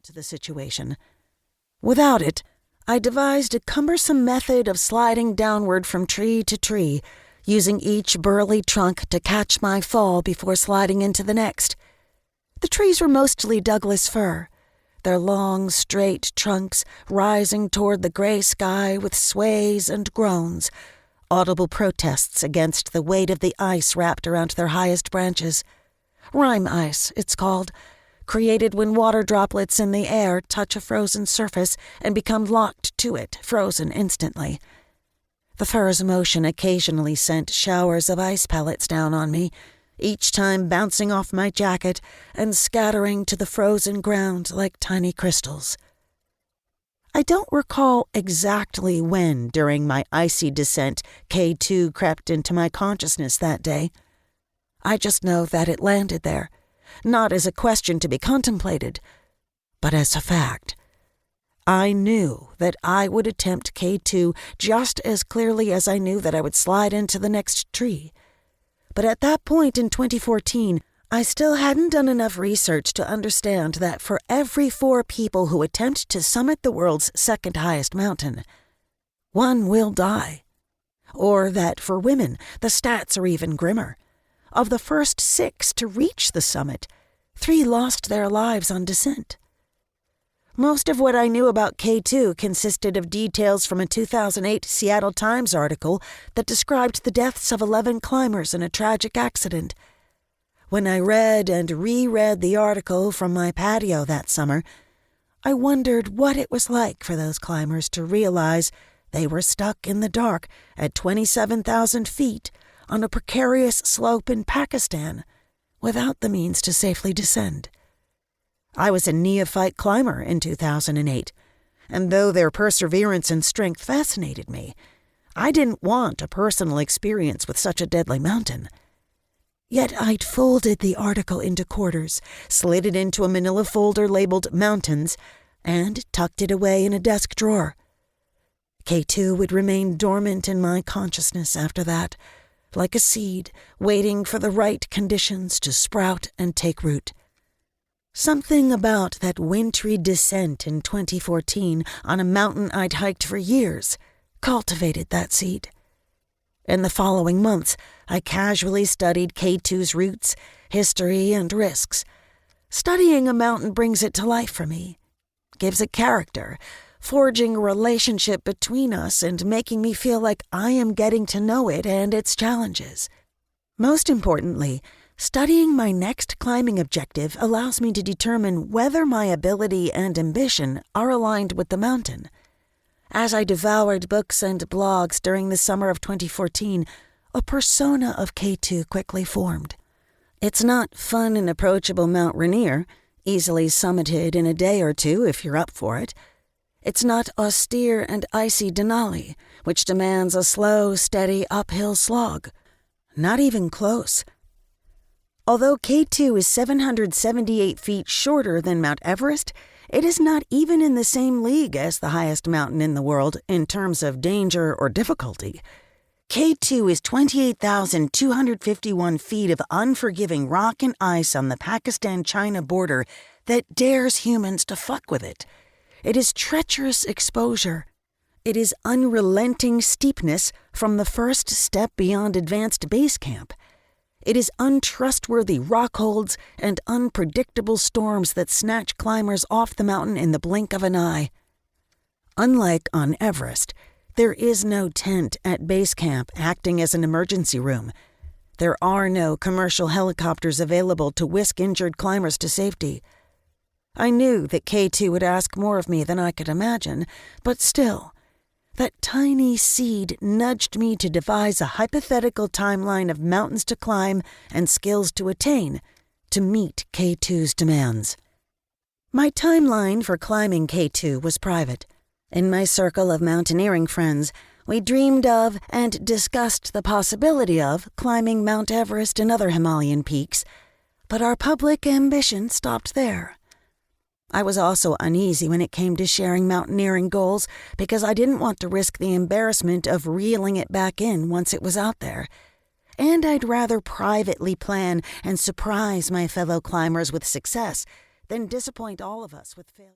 to the situation. Without it, I devised a cumbersome method of sliding downward from tree to tree, using each burly trunk to catch my fall before sliding into the next. The trees were mostly Douglas fir, their long, straight trunks rising toward the gray sky with sways and groans, audible protests against the weight of the ice wrapped around their highest branches. Rime ice, it's called, created when water droplets in the air touch a frozen surface and become locked to it, frozen instantly. The fir's motion occasionally sent showers of ice pellets down on me, each time bouncing off my jacket and scattering to the frozen ground like tiny crystals. I don't recall exactly when during my icy descent K2 crept into my consciousness that day. I just know that it landed there, not as a question to be contemplated, but as a fact. I knew that I would attempt K2 just as clearly as I knew that I would slide into the next tree. But at that point in 2014, I still hadn't done enough research to understand that for every 4 people who attempt to summit the world's second highest mountain, 1 will die. Or that for women, the stats are even grimmer. Of the first 6 to reach the summit, 3 lost their lives on descent. Most of what I knew about K2 consisted of details from a 2008 Seattle Times article that described the deaths of 11 climbers in a tragic accident. When I read and reread the article from my patio that summer, I wondered what it was like for those climbers to realize they were stuck in the dark at 27,000 feet on a precarious slope in Pakistan without the means to safely descend. I was a neophyte climber in 2008, and though their perseverance and strength fascinated me, I didn't want a personal experience with such a deadly mountain. Yet I'd folded the article into quarters, slid it into a manila folder labeled Mountains, and tucked it away in a desk drawer. K2 would remain dormant in my consciousness after that, like a seed waiting for the right conditions to sprout and take root. Something about that wintry descent in 2014 on a mountain I'd hiked for years cultivated that seed. In the following months, I casually studied K2's roots, history, and risks. Studying a mountain brings it to life for me, gives it character, forging a relationship between us and making me feel like I am getting to know it and its challenges. Most importantly, studying my next climbing objective allows me to determine whether my ability and ambition are aligned with the mountain. As I devoured books and blogs during the summer of 2014, a persona of K2 quickly formed. It's not fun and approachable Mount Rainier, easily summited in a day or 2 if you're up for it. It's not austere and icy Denali, which demands a slow, steady uphill slog. Not even close. Although K2 is 778 feet shorter than Mount Everest, it is not even in the same league as the highest mountain in the world in terms of danger or difficulty. K2 is 28,251 feet of unforgiving rock and ice on the Pakistan-China border that dares humans to fuck with it. It is treacherous exposure. It is unrelenting steepness from the first step beyond advanced base camp. It is untrustworthy rockholds and unpredictable storms that snatch climbers off the mountain in the blink of an eye. Unlike on Everest, there is no tent at base camp acting as an emergency room. There are no commercial helicopters available to whisk injured climbers to safety. I knew that K2 would ask more of me than I could imagine, but still, that tiny seed nudged me to devise a hypothetical timeline of mountains to climb and skills to attain to meet K2's demands. My timeline for climbing K2 was private. In my circle of mountaineering friends, we dreamed of and discussed the possibility of climbing Mount Everest and other Himalayan peaks, but our public ambition stopped there. I was also uneasy when it came to sharing mountaineering goals because I didn't want to risk the embarrassment of reeling it back in once it was out there. And I'd rather privately plan and surprise my fellow climbers with success than disappoint all of us with failure.